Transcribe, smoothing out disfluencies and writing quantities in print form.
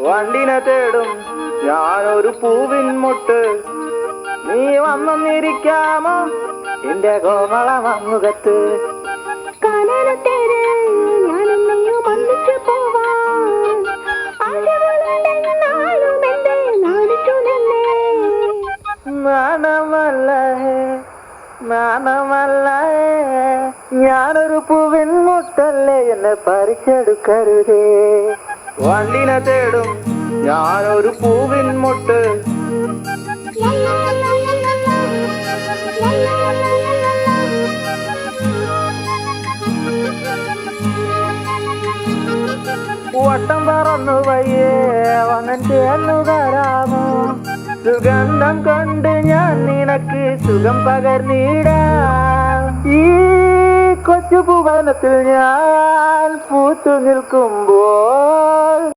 വണ്ടിനെ തേടും ഞാനൊരു പൂവിൻ മുട്ട്. നീ വന്നിരിക്കാമോ എന്റെ കോമളമുഖത്ത്? നാണമല്ല ഞാനൊരു പൂവിൻ മുട്ടല്ലേ, എന്നെ പറിച്ചെടുക്കരുതേ. വണ്ടിനെ തേടും ഞാനൊരു പൂവിൻ മുട്ട്. വട്ടം പറന്നു വയ്യേ വന്നൻ ചേർന്നു തരാമോ? സുഗന്ധം കൊണ്ട് ഞാൻ നിനക്ക് സുഖം പകർന്നിടാം. ഈ കൊച്ചു ഭുവനത്തിൽ ഞാൻ പൂത്തു നിൽക്കുമ്പോൾ